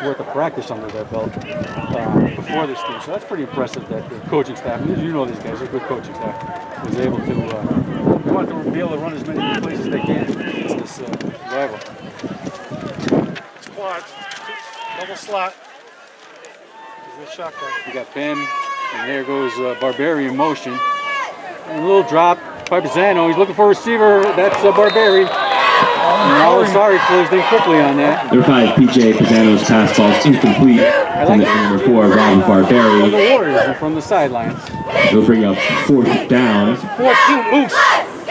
worth of practice under their belt before this team. So that's pretty impressive that the coaching staff, you know these guys, they're good coaching staff, was able to, they want to be able to run as many plays as they can against this rival. Squad, double slot. There's a shotgun. You got Ben, and there goes Barbarian motion. And a little drop by Pisano. He's looking for a receiver. That's Barbarian. And Alisari closed in quickly on that. Number 5, PJ Pisano's pass ball is incomplete. Number 4, Robin Barberi. From the Warriors from the sidelines. They'll bring up 4th down. 14 Oos.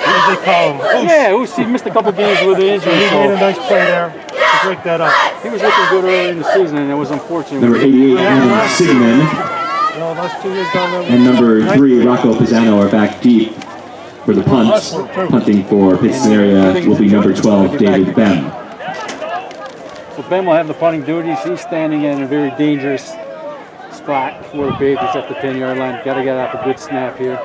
As they call him. Oos. Yeah, Oos, he missed a couple games with an injury. He made a nice play there to break that up. He was looking good early in the season, and it was unfortunate. Number 88, Adam Sigmund. No, last 2 years down there. And number 3, Rocco Pisano are back deep for the punts. Punting for Pittston area will be number 12, David Bem. So Ben will have the punting duties. He's standing in a very dangerous spot for the Patriots at the 10-yard line. Got to get off a good snap here.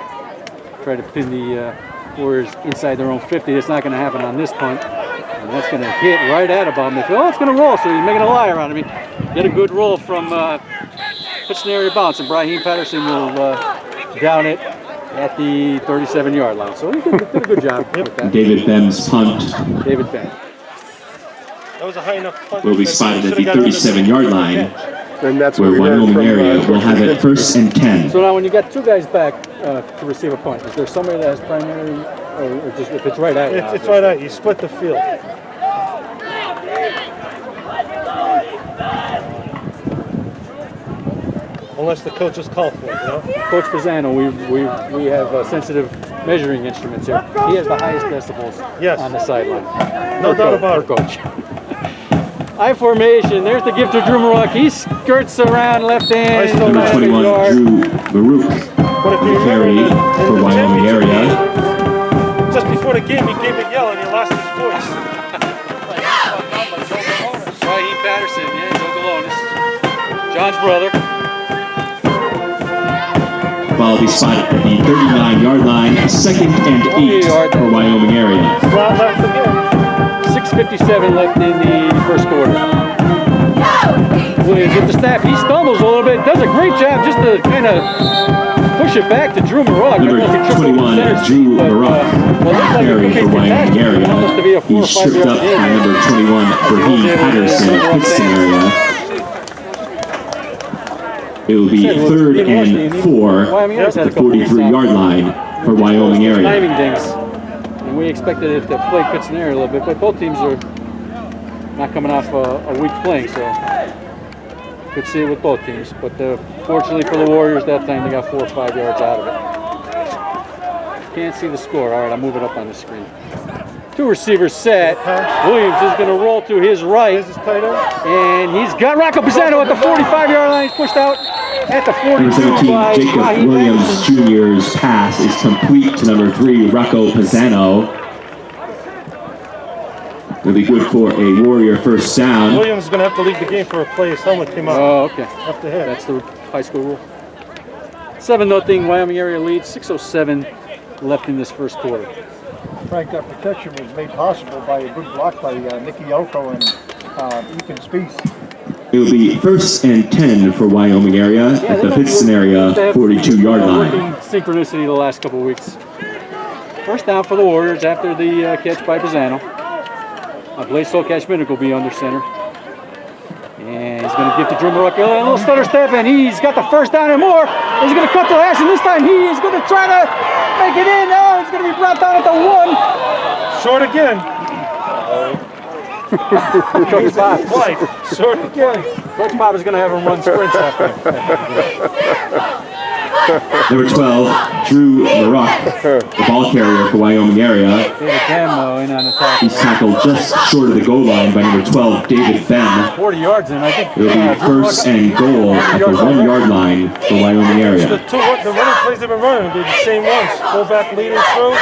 Try to pin the Warriors inside their own 50. It's not going to happen on this punt. And that's going to hit right at about midfield. Oh, it's going to roll, so he's making a liar out of me. Get a good roll from Pittston area bounce, and Brahim Patterson will down it at the 37-yard line. So he did a good job with that. David Bem's punt. David Bem. That was a high enough punt. Will be spotted at the 37-yard line. And that's where Wyoming area will have it 1st and 10. So now when you got 2 guys back to receive a punt, is there somebody that has primary, or just if it's right at you? It's right at you. Split the field. Unless the coach is called for it, you know? Coach Pisano, we have sensitive measuring instruments here. He has the highest decibels on the sideline. No doubt about it. Coach. I formation. There's the gift to Drew Maroc. He skirts around left hand. Number 21, Drew Baruch. Carry for Wyoming area. Just before the game, he gave a yell and he lost his voice. Brahim Patterson, yeah, Joe Galonis. John's brother. Ball will be spotted at the 39-yard line. 2nd and 8 for Wyoming area. Slot left again. 6:57 left in the first quarter. Williams with the snap. He stumbles a little bit. Does a great job just to kind of push it back to Drew Maroc. Number 21, Drew Maroc. Carry for Wyoming area. He's stripped up by number 21, Brahim Patterson of Pittston area. It will be 3rd and 4 at the 43-yard line for Wyoming area. Timing dings. And we expected it to play Pittston area a little bit, but both teams are not coming off a week playing, so could see it with both teams. But fortunately for the Warriors, that time they got 4 or 5 yards out of it. Can't see the score. All right, I'll move it up on the screen. 2 receivers set. Williams is going to roll to his right. And he's got Rocco Pisano at the 45-yard line. He's pushed out at the 42. Number 17, Jacob Williams Jr.'s pass is complete to number 3, Rocco Pisano. It'll be good for a Warrior first down. Williams is going to have to leave the game for a play. His helmet came out. Oh, okay. Up the head. That's the high school rule. 7-0 Wyoming area lead. 6:07 left in this first quarter. Frank, that protection was made possible by a good block by Nicky Yoko and Ethan Spieth. It will be 1st and 10 for Wyoming area at the Pittston area 42-yard line. Synchronicity the last couple of weeks. First down for the Warriors after the catch by Pisano. Blaise Solcash-Minnick will be under center. And he's going to give to Drew Maroc. A little stutter step, and he's got the first down and more. He's going to cut the hash, and this time he is going to try to make it in. Oh, he's going to be brought down at the 1. Short again. Coach Bob. Short again. Coach Bob is going to have him run sprints after. Number 12, Drew Maroc, the ball carrier for Wyoming area. David Bem in on the top. He's tackled just short of the goal line by number 12, David Bem. 40 yards in, I think. It will be 1st and goal at the 1-yard line for Wyoming area. The running plays they've been running, they're the same ones. Fullback leading through,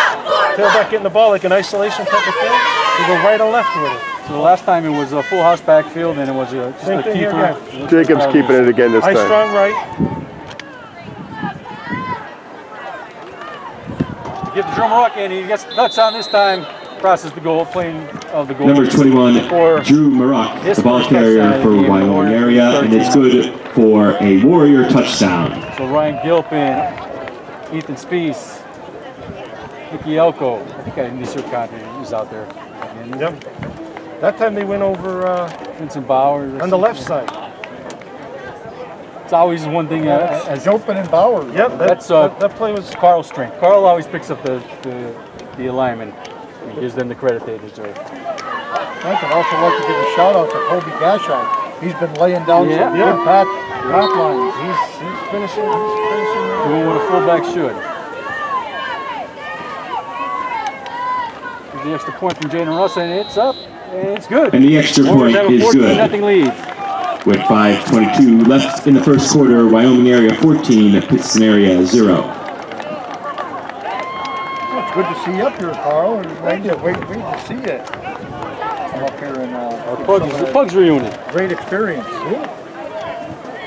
tailback getting the ball like an isolation type of thing. They go right or left with it. So the last time it was a full house backfield, and it was just Same a thing here keeper. Jacob's keeping it again this High time. strong right. Give the Drew Maroc in, he gets nuts on this time, crosses the goal, playing of the goal. Number 21, For Drew Marock, his the ball first carrier touchdown for of the game, Wyoming Warriors area, and 13. it's good for a Warrior touchdown. So Ryan Gilpin, Ethan Spies, Nicky Elko. I think I misheard Conte. He was out there. And Yep. That time they went over Vincent Bowers. on the left side. It's always one thing as Jopin and Bauer. Yep, that play was. Carl's strength. Carl always picks up the alignment and gives them the credit they deserve. I'd also like to give a shout out to Kobe Gashai. He's been laying down some Yeah. good path lines. He's finishing. He's finishing. Doing what a fullback should. The extra point from Jaden Russell, and it's up, and it's good. And the extra Warriors point have a is 14-0 good. lead. With 5:22 left in the first quarter, Wyoming area 14, Pittston area 0. Well, it's good to see you up here, Carl. And wait to see you. I'm up here in The Pugs reunion. great experience.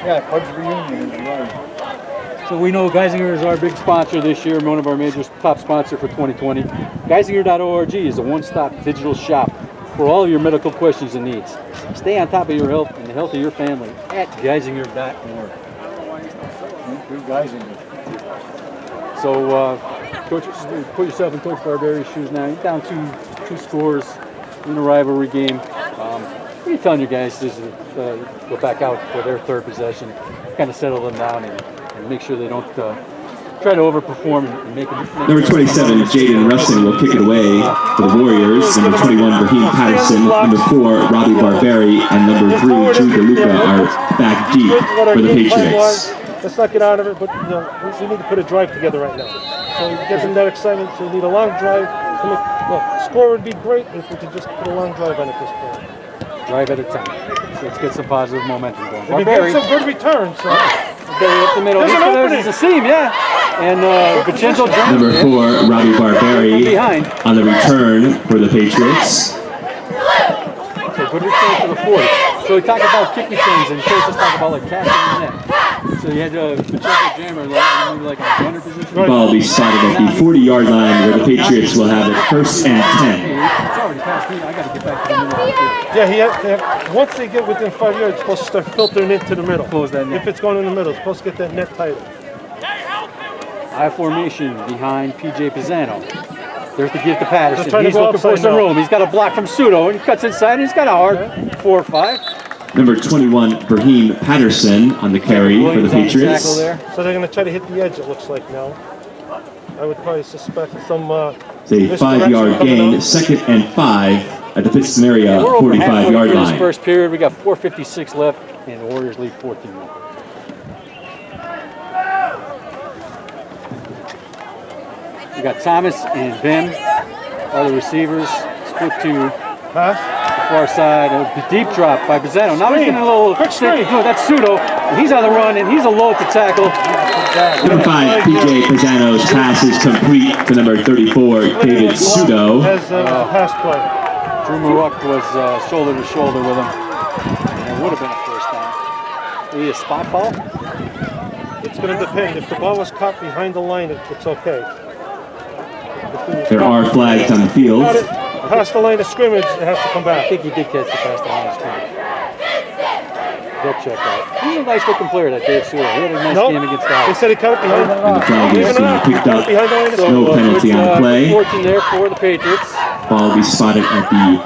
Yeah, Pugs reunion is right. So we know Geisinger is our big sponsor this year, one of our major top sponsor for 2020. Geisinger.org is a one-stop digital shop for all your medical questions and needs. Stay on top of your health and the health of your family at Geisinger.org. Good Geisinger. So, Coach, put yourself in Coach Barberi's shoes now. You're down two scores in a rivalry game. What are you telling your guys to go back out for their third possession, kind of settle them down and make sure they don't try to overperform and make them. Number 27, Jaden Russin will kick it away for the Warriors. Number 21, Raheem Patterson. Number 4, Robbie Barberi. And number 3, Drew DeLuca are back deep for the Patriots. Let's not get out of it, but we need to put a drive together right now. So get them that excitement. So we need a long drive. Score would be great if we could just put a long drive on it this point. Drive at a time. So let's get some positive momentum going. We've been getting some good returns. So. Barry up the middle. There's an opening. There's a seam, yeah. And Vincenzo Jones. Number 4, Robbie Barberi on the return for the Patriots. So good return to the 40. So we talk about kick returns and coaches talk about like casting the net. So you had Vincenzo Jammer maybe like in a runner position. The ball will be spotted at the 40-yard line where the Patriots will have it first and 10. It's already past me. I got to get back to the middle of the field. Yeah, once they get within 5 yards, it's supposed to start filtering into the middle. Close that net. If it's going in the middle, it's supposed to get that net tighter. I formation behind PJ Pisano. There's the give to Patterson. Just trying to He's go looking for outside some now. room. He's got a block from Pseudo, and he cuts inside, and he's got a hard 4 or 5. Number 21, Raheem Patterson on the carry for the Williams on the tackle Patriots. there. So they're going to try to hit the edge, it looks like now. I would probably suspect some It's a 5-yard gain, second and 5 at the Pittston area We're over halfway 45-yard through this line. first period. We got 4:56 left, and the Warriors lead 14-1. We got Thomas and Vim are the receivers. Split to the far side. A deep drop by Pisano. Now he's getting a little Quick screen. No, that's Pseudo. He's on the run, and he's a load to tackle. Number 5, PJ Pisano's pass is complete to number 34, David Pseudo. As pass play. Drew Marock was shoulder to shoulder with him. And it would have been a first down. Maybe a spot ball? It's going to depend. If the ball was caught behind the line, it's okay. There are flags on the field. Got it. Past the line of scrimmage, it has to come I back. think he did catch the pass the line of scrimmage. They'll check out. He's a nice looking player, that Dave Sewell. He had a nice Nope. game against They Dallas. said he caught it behind. And the flag is being picked up. Behind the line of So, No penalty on the play. 14 there for the Patriots. Ball will be spotted at the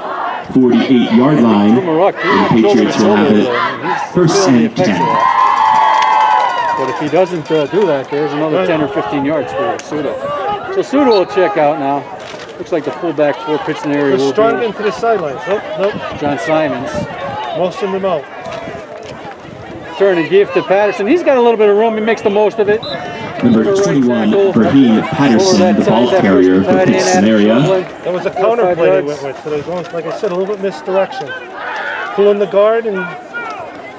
48-yard line. Drew Marock, And the Patriots will have it first and 10. But if he doesn't do that, there's another 10 or 15 yards for Pseudo. So Pseudo will check out now. Looks like the fullback for Pittston area They're will strong be into the sidelines. Nope. John Simons. Most of them out. Turn and give to Patterson. He's got a little bit of room. He makes the most of it. Number 21, Raheem Patterson, the ball carrier for Pittston area. That was a counter play they went with. So they're going, like I said, a little bit misdirection. Pulling the guard and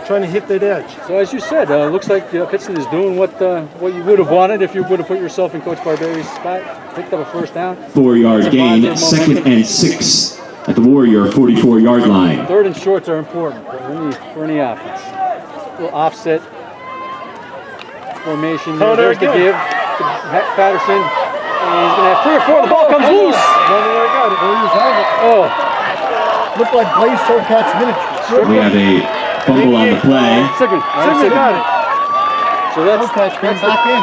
trying to hit that edge. So as you said, looks like Pittston is doing what you would have wanted if you would have put yourself in Coach Barberi's spot. Picked up a first down. 4-yard gain, second and 6 at the Warrior 44-yard line. Third and shorts are important for any offense. A little offset formation. There's the give to Patterson. And he's going to have 3 or 4. The ball comes loose. I got it. Oh, Looked like Blaze Solcat's miniature. We have a fumble on the play, Second. got it. So that's Solcat's been back in.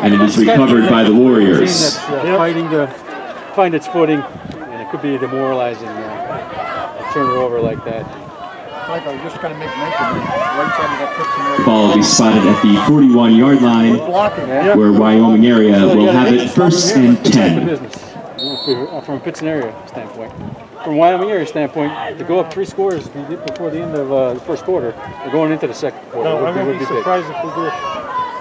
and it is recovered by the team Warriors. that's fighting to find its footing, and it could be demoralizing. Turn it over like that. Like I was just going to make mention of right side of that The ball will be spotted at the 41-yard line, blocking. where Wyoming area will have it first and The 10. business. From a Pittston area standpoint. From Wyoming area standpoint, to go up 3 scores before the end of the first quarter, we're going into the second quarter. No, I Would won't be big. surprised if they do it.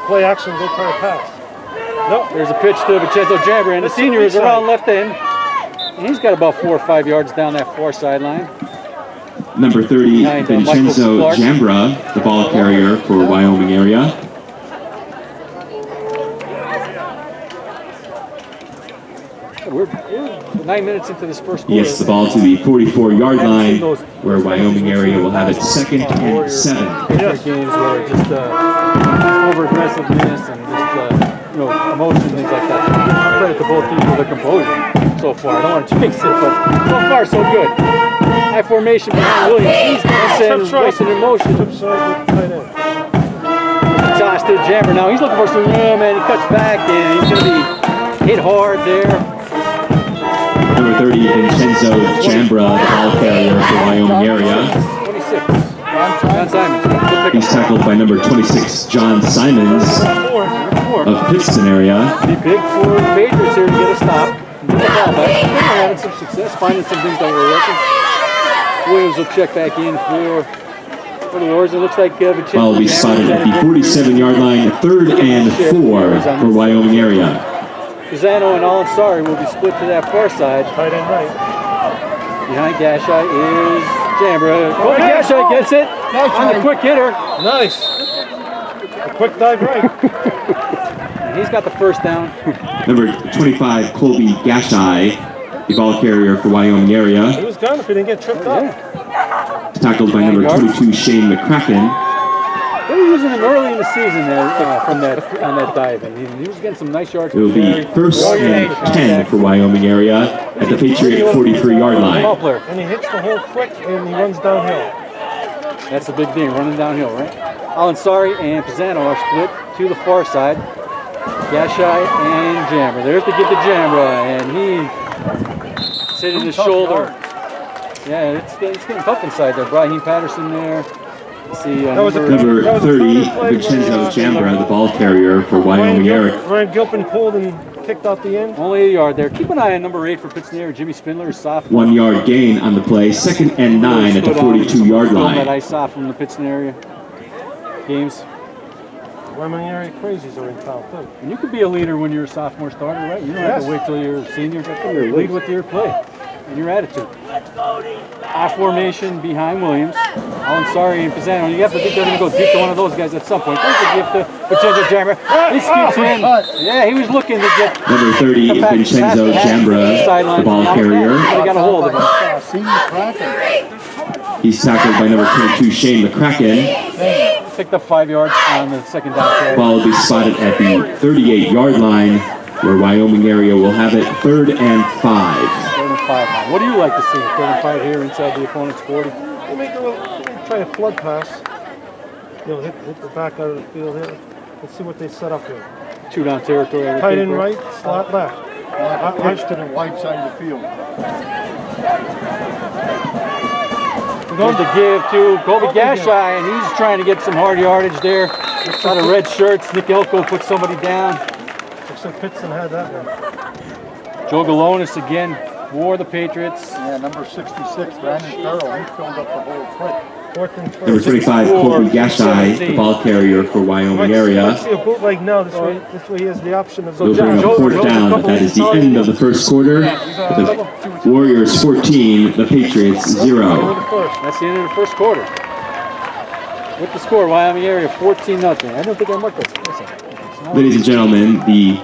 Play action, go try to pass. No, There's a pitch to Vincenzo Jambra, and the Let's senior see is the around side. left end. And he's got about 4 or 5 yards down that far sideline. Number 30, Behind, Vincenzo Michael Clark. Jambra, the ball carrier for Wyoming area. We're 9 minutes into this first quarter. Yes, the ball to the 44-yard line, where Wyoming area will have it second and 7. Different games where just over aggressiveness and just emotion, things like that. Credit to both teams for their composure so far. I don't want to jinx it, but so far so good. High formation behind Williams. He's racing in motion. Flip side with tight end. Toss to Jambra now. He's looking for some room and he cuts back and he's going to be hit hard there. Number 30, Vincenzo Jambra, the ball carrier for Wyoming area. 26. John Simons. He's tackled by number 26, John Simons of Pittston area. Be big for the Patriots here to get a stop. Get the ball back. They're having some success, finding some things that were working. Williams will check back in for the Warriors. It looks like Vincenzo Ball will be spotted at the 47-yard line, 3rd and 4 for Wyoming area. Pisano and Al-Ansari will be split to that far side. Tight end right. Behind Gashai is Jambra. Oh, Gashai gets it on the quick hitter. Nice. A quick dive right. And he's got the first down. Number 25, Colby Gashai, the ball carrier for Wyoming area. He was gone if he didn't get tripped up. He's tackled by number 22, Shane McCracken. They were using him early in the season there on that dive, and he was getting some nice yards. It will be first and 10 for Wyoming area at the Patriot 43-yard line. Ball player. And he hits the whole flick and he runs downhill. That's the big thing, running downhill, right? Al-Ansari and Pisano are split to the far side. Gashai and Jambra. There's the give to Jambra, and he's hitting his shoulder. Yeah, it's getting tough inside there. Brahim Patterson there. Let's see, Number 30, Vincenzo Jambra, the ball carrier for Wyoming area. Ryan Gilpin pulled and kicked out the end. only a yard there. Keep an eye on number 8 for Pittston, Jimmy Spindler, sophomore. 1 yard gain on the play, 2nd and 9 at the 42-yard That line. I saw from the Pittston area games. Wyoming area crazies are in town too. And you could be a leader when you're a sophomore starter, right? You don't have to wait till you're a senior. Lead with your play and your attitude. I formation behind Williams. Al-Ansari and Pisano. You have to think they're going to go deep to one of those guys at some point. There's a gift to Vincenzo Jambra. He scoops in. Yeah, he was looking to get Number 30, Vincenzo Jambra, the ball carrier. They got a hold of him. He's tackled by number 22, Shane McCracken. Picked up 5 yards on the second down play. Ball will be spotted at the 38-yard line, where Wyoming area will have it 3rd and 5. 3rd and 5 now. What do you like to see? 3rd and 5 here inside the opponent's 40. They may try a flood pass. Hit the back out of the field here. Let's see what they set up here. 2 down territory. I would Tight think, end right? right, slot left. Pitch to the wide side of the field. Going to give to Colby Gashai, and he's trying to get some hard yardage there. A lot of red shirts. Nick Elko put somebody down. Looks like Pittston had that one. Joe Galonis again for the Patriots. Yeah, number 66, Brandon Farrell, he filled up the whole foot. 4th and Number 1st. 25, Colby Gashai, the ball carrier for Wyoming area. Let's see a bootleg now. This way he has the option of. We'll bring up 4th down, but that is the end of the first quarter. The Warriors 14, the Patriots 0. That's the end of the first quarter. With the score, Wyoming area 14-0. I don't think I marked that. Ladies and gentlemen, the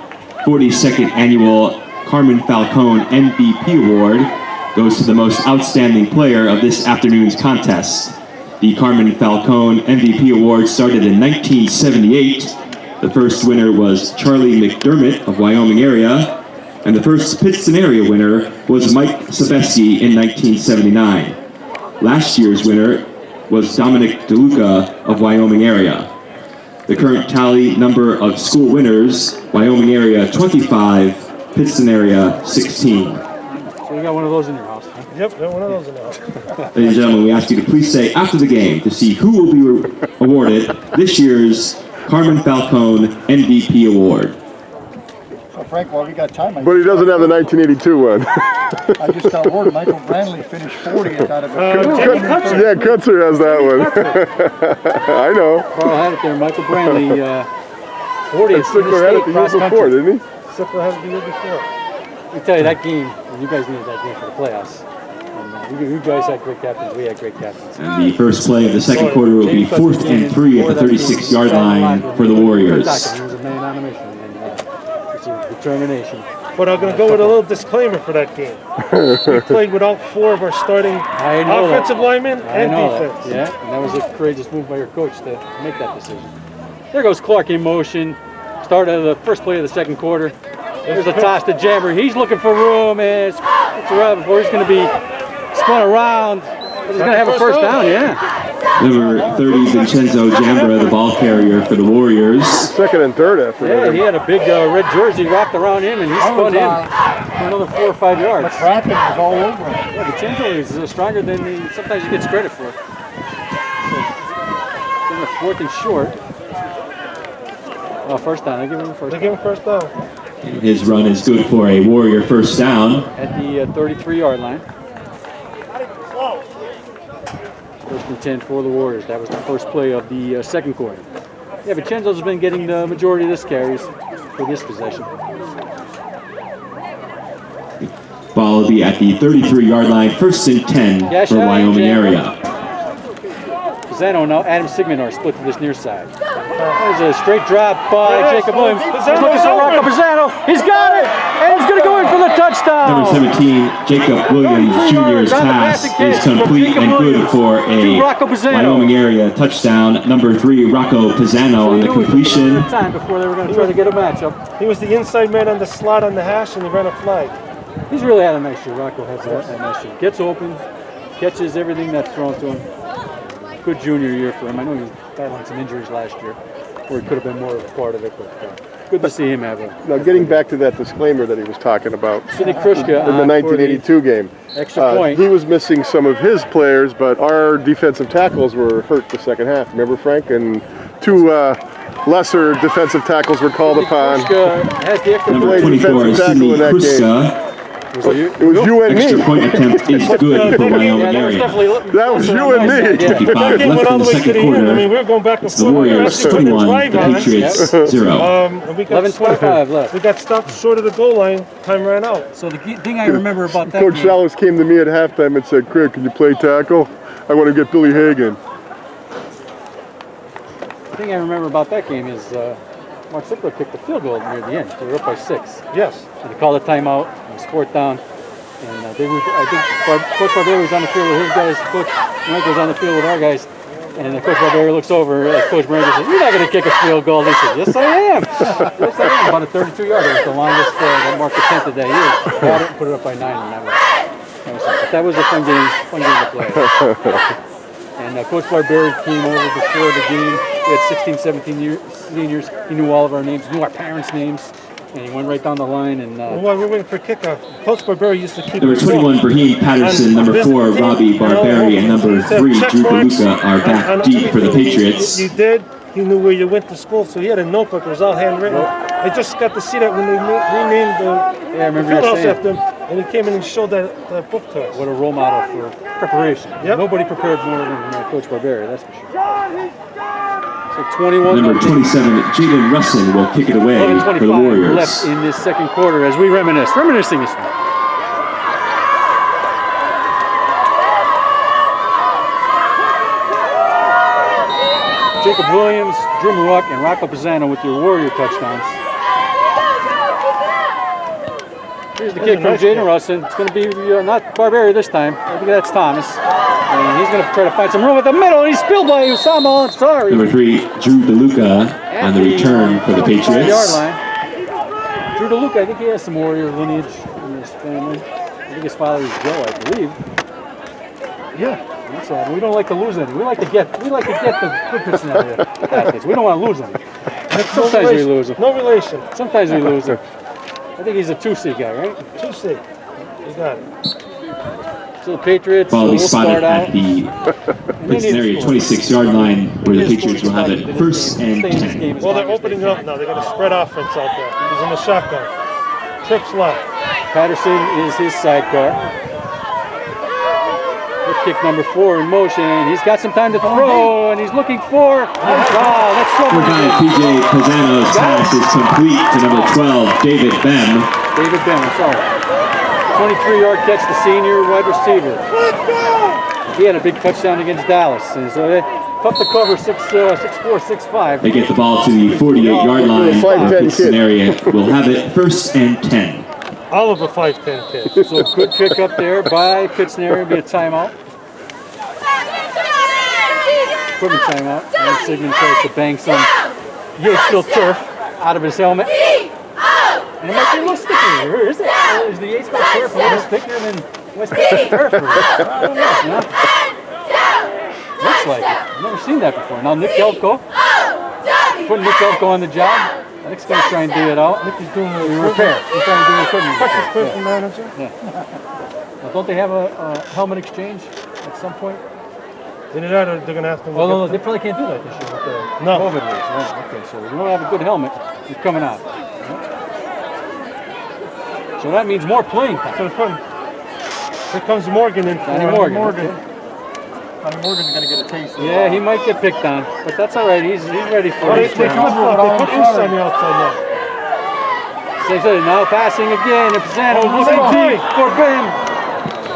42nd annual Carmen Falcone MVP Award goes to the most outstanding player of this afternoon's contest. The Carmen Falcone MVP Award started in 1978. The first winner was Charlie McDermott of Wyoming area, and the first Pittston area winner was Mike Sebeski in 1979. Last year's winner was Dominic DeLuca of Wyoming area. The current tally number of school winners, Wyoming area 25, Pittston area 16. So you got one of those in your house, huh? Yep, got one of those in the house. Ladies and gentlemen, we ask you to please stay after the game to see who will be awarded this year's Carmen Falcone MVP Award. So Frank, while we got time, But he doesn't have the 1982 one. I just got word Michael Brantley finished 40th out of a Jimmy Kutcher. Yeah, Kutzer has that one. I know. Carl had it there. Michael Brantley, 40th. Stickler had it the year before, didn't he? Sickler had it the year before. I tell you, that game, you guys needed that game for the playoffs. And, you guys had great captains, we had great captains. And the first play of the second quarter will be 4th and 3 at the 36-yard line for the Warriors. He was a man on a mission, and it's a determination. But I'm going to go with a little disclaimer for that game. We played without 4 of our starting offensive linemen and defense. Yeah, and that was a courageous move by your coach to make that decision. There goes Clark in motion. Start of the first play of the second quarter. There's a toss to Jammer. He's looking for room, and it's around before he's going to be spun around. He's going to have a first down, yeah. Number 30, Vincenzo Jambra, the ball carrier for the Warriors. Second and third after Yeah, that. he had a big red jersey wrapped around him, and he spun in for another 4 or 5 yards. McCracken was all over him. Yeah, Vincenzo is stronger than he sometimes he gets credit for. So, give him a 4th and short. First down. They give him a first They down. give him first down. His run is good for a Warrior first down. At the 33-yard line. First and 10 for the Warriors. That was the first play of the second quarter. Yeah, Vincenzo's been getting the majority of this carries for this possession. Ball will be at the 33-yard line, 1st and 10 for Wyoming area. Pisano now, Adam Sigmanar split to this near side. There's a straight drop by Jacob Williams. He's looking for Rocco Pisano. He's got it! And he's going to go in for the touchdown! Number 17, Jacob Williams Jr.'s pass is complete and good for a Wyoming area touchdown. Number 3, Rocco Pisano on the completion. Time before they were going to try to get a matchup. He was the inside man on the slot on the hash, and he ran a flag. He's really had a nice year. Rocco has a nice year. Gets open, catches everything that's thrown to him. Good junior year for him. I know he was battling some injuries last year, where he could have been more of a part of it, but good to see him have a... Now, getting back to that disclaimer that he was talking about Sidney Krushka in the 1982 game, extra point. he was missing some of his players, but our defensive tackles were hurt the second half. Remember, Frank? And 2 lesser defensive tackles were called upon. Krushka has the extra Number point. 24, Sidney Kruska. It was you and Extra me. point attempt is good for Wyoming Yeah, that was area. definitely... That was you and me. 55 That game left went all in the the way to second the end. I mean, quarter. we were going back and It's the forth. Warriors 21, the Patriots 0. And we got 11:25 left. We got stopped short of the goal line. Time ran out. So the thing I remember about that Coach game... Salas came to me at halftime and said, "Craig, can you play tackle? I want to get Billy Hagan." The thing I remember about that game is Mark Sickler kicked the field goal near the end. They were up by 6. Yes. So they called a timeout. It was 4th down. And I think Coach Barberi was on the field with his guys. Coach Rank was on the field with our guys. And Coach Barberi looks over at Coach Rank and says, "You're not going to kick a field goal." They said, "Yes, I am." Yes, I am. About a 32-yarder. It was the longest that Mark attempted that year. Got it and put it up by 9. And that was a fun game to play. And Coach Barberi came over before the game. We had 16, 17 seniors. He knew all of our names, knew our parents' names. And he went right down the line and... While we were waiting for kickoff, Coach Barberi used to keep... Number 21, Brahim Patterson. Number 4, Robbie Barberi. And number 3, Drew DeLuca are back deep for the Patriots. You did. He knew where you went to school, so he had a notebook. It was all handwritten. I just got to see that when they renamed the field house after him, and he came in and showed that book to us. What a role model for preparation. Yep. Nobody prepared more than Coach Barberi, that's for sure. So 21. Number 27, Jaden Russin will kick it away for the 11:25 Warriors. left in this second quarter as we reminisce. Reminiscing this one. Jacob Williams, Drew Maruck, and Rocco Pisano with your Warrior touchdowns. Here's the kick from Jaden Russin. It's going to be not Barberi this time. I think that's Thomas. And he's going to try to find some room at the middle, and he's spilled by Usama. I'm sorry. Number 3, Drew DeLuca on the return for the Patriots. Yard line. Drew DeLuca, I think he has some Warrior lineage in his family. I think his father is Joe, I believe. Yeah. That's all. We don't like to lose any. We like to get the good Cincinnati athletes. We don't want to lose any. Sometimes we lose them. No relation. Sometimes we lose them. I think he's a 2C guy, right? 2C. You got it. So the Patriots Ball will be will spotted start out. at the Princeton area 26-yard line, where the Patriots will have it first and 10. Well, they're opening it up now. They're going to spread offense out there. He's in the shotgun. Trips left. Patterson is his sidecar. Kick number 4 in motion. He's got some time to throw, and he's looking for. That's trouble. Guy PJ Pisano's pass is complete to number 12, David Bem. David Bem, I'm sorry. 23-yard catch, the senior wide receiver. He had a big touchdown against Dallas, and so they tough to cover 6'4", 6'5". They get the ball to the 48-yard line. Princeton area will have it first and 10. All of a 5'10" kid. So good pick up there by Pittsneri. Be a timeout. Equipment timeout. And Sigmund tries to bang some Yatesville turf out of his helmet. And it might be a little stickier here, is it? Or is the Yatesville turf a little stickier than West Pittsburgh turf? I don't know. Looks like it. I've never seen that before. Now Nick Elko. Putting Nick Elko on the job. Nick's going to try and do it out. Nick is doing a repair. He's trying to do equipment repair. Manager. Yeah. Now, don't they have a helmet exchange at some point? They're going to have to. Well, no, they probably can't do that this year with the COVID rules. Right? Okay, so if you don't have a good helmet, you're coming out. So that means more playing time. So here comes Morgan in. Danny Morgan. Morgan's going to get a taste. Yeah, he might get picked on, but that's all right. He's ready for They it. put East on the outside now. Same thing. Now passing again. And Pisano looking deep for Ben.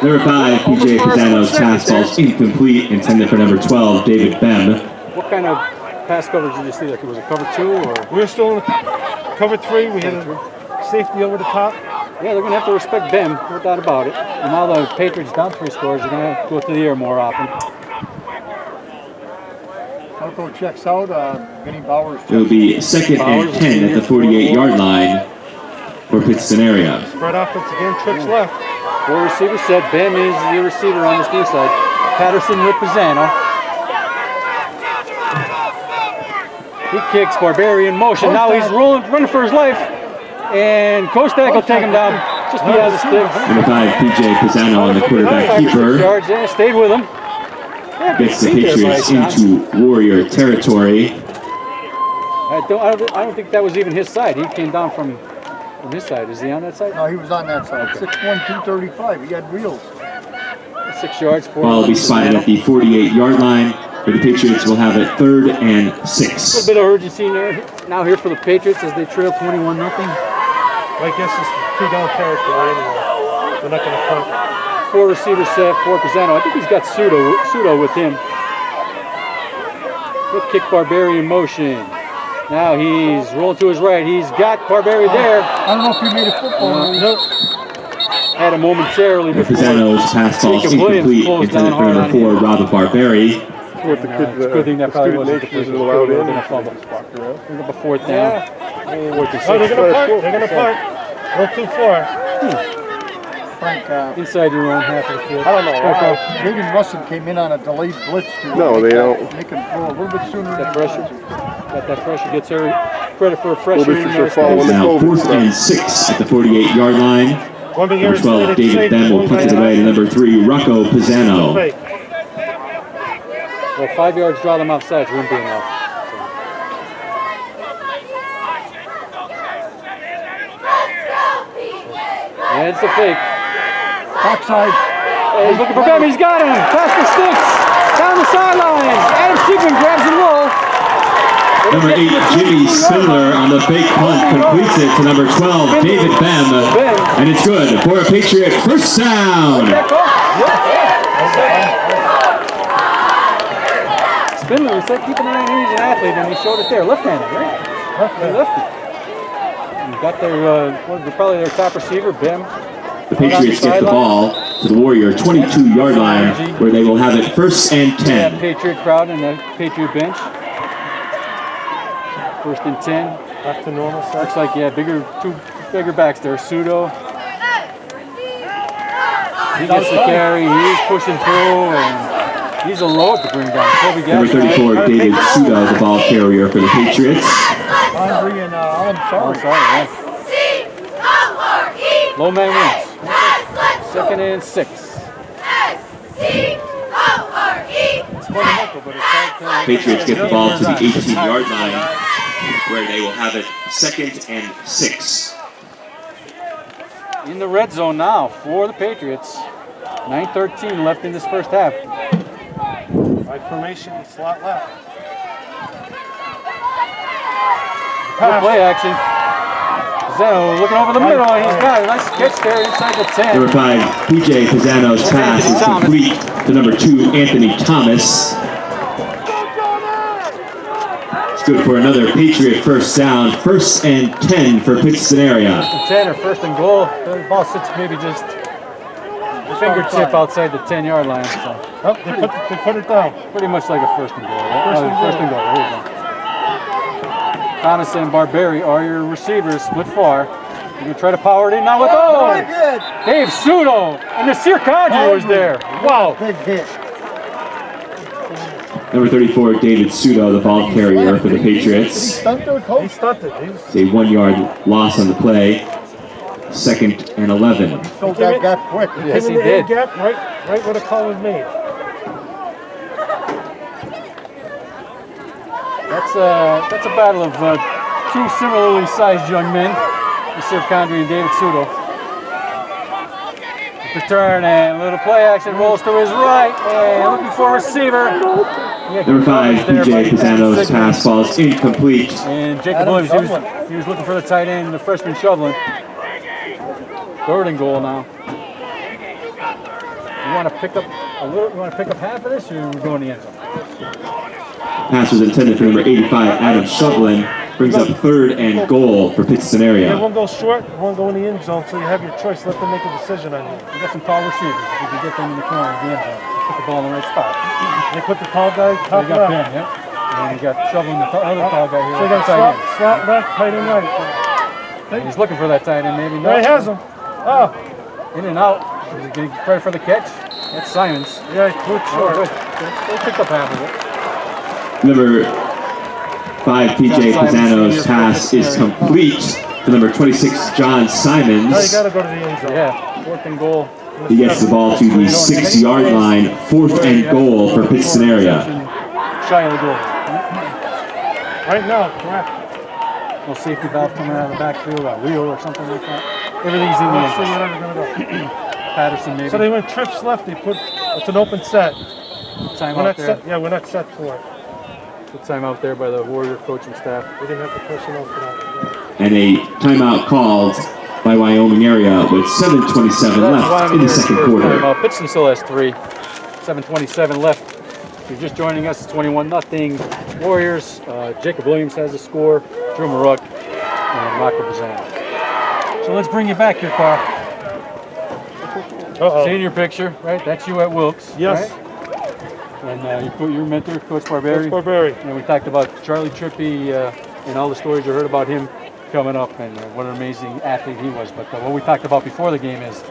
Number 5, PJ Pisano's pass ball's incomplete, intended for number 12, David Bem. What kind of pass coverage did you see? Like it was a cover 2 or? We're still in cover 3. We had a safety over the top. Yeah, they're going to have to respect Ben, no doubt about it. And now the Patriots down 3 scores, they're going to go to the air more often. Elko checks out. Vinny Bowers checks It'll be second and 10 at the 48-yard line for Pittston area. Spread offense again. Trips left. 4 receivers set. Ben is the receiver on this near side. Patterson with Pisano. He kicks Barbarian motion. Now he's running for his life. And Kostak will take him down just beyond the sticks. Number 5, PJ Pisano on the quarterback keeper. Yards, yeah, stayed with him. Yeah, Gets the Patriots into Warrior territory. I don't think that was even his side. He came down from his side. Is he on that side? No, he was on that side. 6'1", 235. He had wheels. 6 yards. Ball will be spotted at the 48-yard line, where the Patriots will have it third and A 6. little bit of urgency now here for the Patriots as they trail 21-0. I guess it's 2-down territory anyway. They're not going to punt. 4 receivers set for Pisano. I think he's got Pseudo with him. Quick kick Barbarian motion. Now he's rolling to his right. He's got Barbari there. I don't know if he made a football. Nope. Had him momentarily before. Pisano's pass ball is incomplete, intended for number 4, Robert Barbari. What the kid, It's a good thing that probably wasn't the isn't place allowed in. going to fumble. Bring up a 4th down. Oh, they're going to punt. They're going to punt. Go too far. Frank, Inside your own half of the field. I don't know. Jaden Russell came in on a delayed blitz to No, they don't. make him throw a little bit sooner. That pressure. Got that pressure. Gets her credit for a pressure. Well, this is your fault. It's now 4th and 6 at the 48-yard line. Number 12, David Bem will punt it away to number 3, Rocco Pisano. Well, 5 yards draw them offsides wouldn't be enough. And it's a fake. Backside. He's looking for Bem. He's got him. Past the sticks. Down the sideline. Adam Sigmund grabs and rolls. Number 8, Jimmy Spindler on the fake punt completes it to number 12, David Bem. And it's good for a Patriot first down. Spindler, we said keep an eye on him. He's an athlete, and he showed it there. Left-handed, right? Lefty. You got their, probably their top receiver, Bem. The Patriots get the ball to the Warrior 22-yard line, where they will have it first and 10. Yeah, Patriot crowd and the Patriot bench. First and 10. Back to normal. Looks like, yeah, two bigger backs there. Pseudo. He gets the carry. He's pushing through, and He's a load to bring down. Kobe Number 34, David Suda, the ball carrier for the Patriots. Andre and I'm Oh, sorry. sorry, yeah. Low man wins. Second and 6. It's fundamental, but it's hard to... Patriots get the ball to the 18-yard line, where they will have it 2nd and 6. In the red zone now for the Patriots. 9:13 left in this first half. Right formation, slot left. Good play action. Zeno looking over the middle. He's got a nice catch there inside the 10. Number 5, P.J. Pisano's pass is complete to number 2, Anthony Thomas. It's good for another Patriot first down. 1st and 10 for Pittston area. 10 or 1st and goal. The ball sits maybe just a fingertip outside the 10-yard line. So Oh, they put it down. pretty much like a 1st and goal. Right? First and goal. There you go. Thomas and Barberi are your receivers, split far. You're going to try to power it in now with Dave Sudo. And Nasir Kadri was there. Wow. Big hit. Number 34, David Suda, the ball carrier for the Did he Patriots. stunt their He coach? stunted. It's a 1-yard loss on the play. 2nd and 11. Filled that gap quick. Yes, he in the did. gap, right where the call was made. That's a battle of two similarly sized young men, Nasir Kadri and David Sudo. Return and a little play action, rolls to his right and looking for a receiver. Number 5, P.J. Pisano's pass falls incomplete. And Jacob Williams, he was looking for the tight end, the freshman shoveling. 3rd and goal now. You want to pick up a little? You want to pick up half of this, or we go in the end zone? Pass was intended for number 85, Adam Shovlin. Brings up 3rd and goal for Pittston area. One goes short, one go in the end zone, so you have your choice. Let them make a decision on you. You got some tall receivers. If you can get them in the corner of the end zone, put the ball in the right spot. They put the tall guy top You got Ben, left. yep. And you got shoveling the other tall guy here. So you got tight end. slot left, tight and right. And he's looking for that tight end, maybe. There he has him. Oh, In and out. Is he getting credit for the catch? That's Simons. yeah, he threw it Oh, short. good. They picked up half of it. Number 5, P.J. Pisano's pass is complete to number 26, John Now you Simons. got to go to the end zone. Yeah, 4th and goal. He gets the ball to the 6-yard line. 4th and goal for Pittston area. Shy of the goal. Right now, correct. No safety valve coming out of the backfield, a wheel or something like that. Everything's in the Let's see end. whatever going to go. Patterson maybe. So they went trips left. They put it's an open set. Time We're out not there. set. Yeah, we're not set for it. Good time out there by the Warrior coaching staff. We didn't have the personnel for that. And a timeout called by Wyoming area with 7:27 left in the second quarter. Pittston still has 3. 7:27 left. If you're just joining us, it's 21-0 Warriors. Jacob Williams has the score. Drew Maruk and Marco Bazan. So let's bring you back here, Carl. Seeing your picture, right? That's you at Wilkes. Yes. Right? And you put your mentor, Coach Barberi. Coach Barberi. And we talked about Charlie Trippi and all the stories you heard about him coming up and what an amazing athlete he was. But what we talked about before the game is,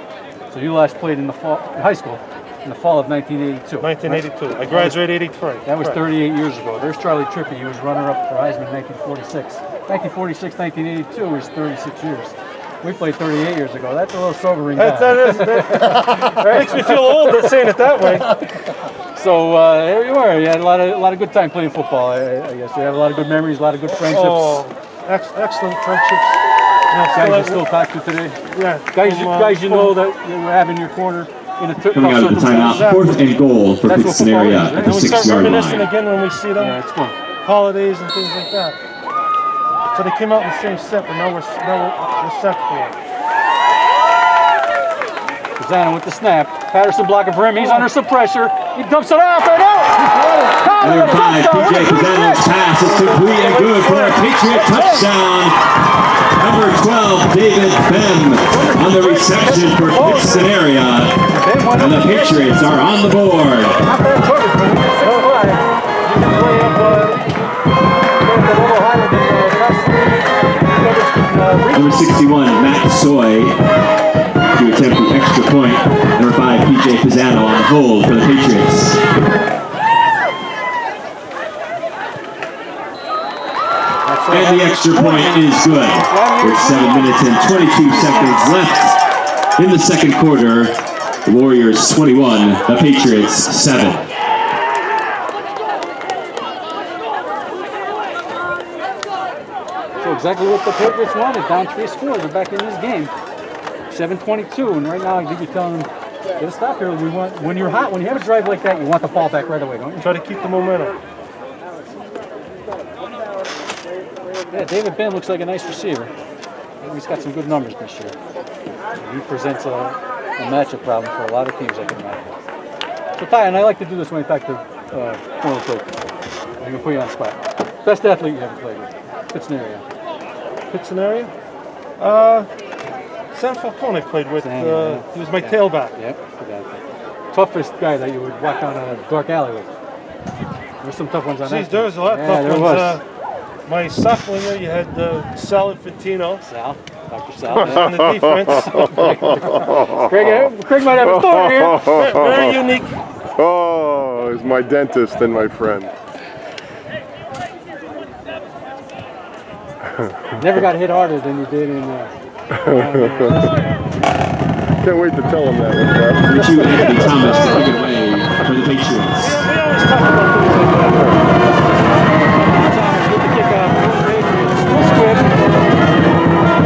so you last played in the fall, in high school in the fall of 1982. 1982. I graduated 83. That was Correct. 38 years ago. There's Charlie Trippi. He was runner-up for Heisman in 1946. 1946, 1982 is 36 years. We played 38 years ago. That's a little sobering. That makes me feel old saying it that way. So there you are. You had a lot of good time playing football. I guess you had a lot of good memories, a lot of good friendships. Oh, excellent friendships. Guys you still talk to today. Yeah. Guys you know that you have in your corner in a Coming out of the timeout, 4th and goal for That's what Pittston football area is, right? at the And we start 6-yard reminiscing line. again when we see them. Yeah, it's fun. Holidays and things like that. So they came out in the same set, but now we're set for it. Zana with the snap. Patterson blocking for him. He's under some pressure. He dumps it off and out. Number 5, P.J. Pisano's pass is complete and good for a Patriot touchdown. Number 12, David Bem on the reception for Pittston area. And the Patriots are on the board. Number 61, Matt Soy to attempt the extra point. Number 5, P.J. Pisano on the hold for the Patriots. And the extra point is good. With 7 minutes and 22 seconds left in the second quarter. The Warriors 21, the Patriots 7. So exactly what the Patriots wanted. Down 3 scores. They're back in this game. 7:22, and right now I think you're telling them, get a stop here. We want, when you're hot, when you have a drive like that, you want the ball back right away, don't you? Try to keep the momentum. Yeah, David Ben looks like a nice receiver. He's got some good numbers this year. He presents a matchup problem for a lot of teams, I can imagine. So, Ty, and I like to do this when I talk to former coaches. I'm going to put you on the spot. Best athlete you ever played with? Good scenario. Good scenario? San Falcone played with. He was my tailback. Yep, toughest guy that you would walk down a dark alley with. There's some tough ones on that. There was a lot of tough ones. My sophomore year, you had Sal Infantino. Sal, Dr. Sal. On the defense. Craig might have a story here. Very unique. Oh, is my dentist and my friend. Never got hit harder than you did in. Can't wait to tell him that one, Jeff. To Anthony Thomas to kick it away for the Patriots. We always talk about things like that. Thomas with the kickoff. Squib.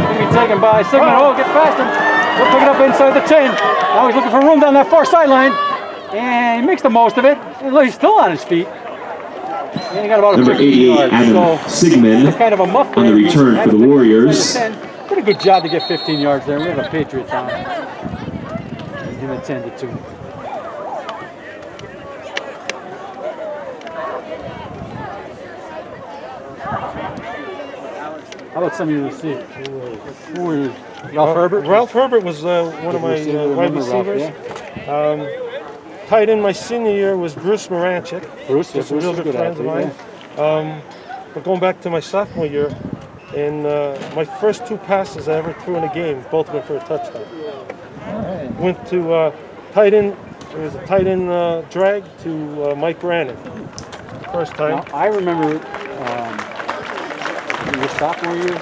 Going to be taken by Sigmund. Oh, gets past him. He'll pick it up inside the 10. Now he's looking for room down that far sideline. And he makes the most of it. And look, he's still on his feet. And he got about Number 88, yards. Adam Sigmund, Kind of a muff on the return for the Warriors. Did a good job to get 15 yards there. We have a Patriot down. Him attended to. How about some of you receivers? Who were you? Ralph Herbert? Ralph Herbert was one of my wide receivers. Tight end my senior year was Bruce Moranchik. Bruce, Just a real good friend of mine. But going back to my sophomore year, and my first 2 passes I ever threw in a game, both went for a touchdown. Went to tight end. There was a tight end drag to Mike Brannon. First time. Now, I remember your sophomore year,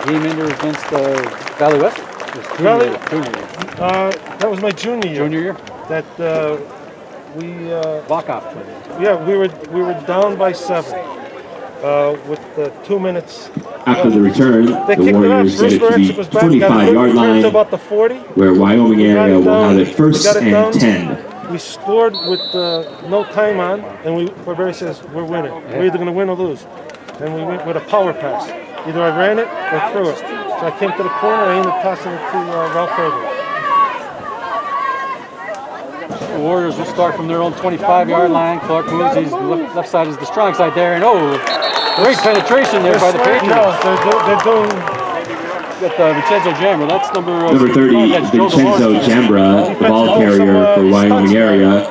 game ender against Valley West. Valley. Junior year. That was my junior year. Junior year. That we. Walk-off play. Yeah, we were down by 7 with 2 minutes. After the return, They the kicked Warriors it get off. it to Bruce the was back, got it 25-yard line, to about the 40. where Wyoming area will down, have it first we got it and down. 10. We scored with no time on, and Barberry says, we're winning. We're either going to win or lose. And we went with a power pass. Either I ran it or threw it. So I came to the corner, I ended up passing it to Ralph Herbert. The Warriors will start from their own 25-yard line. Clark moves. His left side is the strong side there. And great penetration there by the Patriots. No, they're doing... Got Vincenzo Jambra. That's number 30, that's Joe Vincenzo DeLorge. Jambra, the ball carrier for Wyoming area.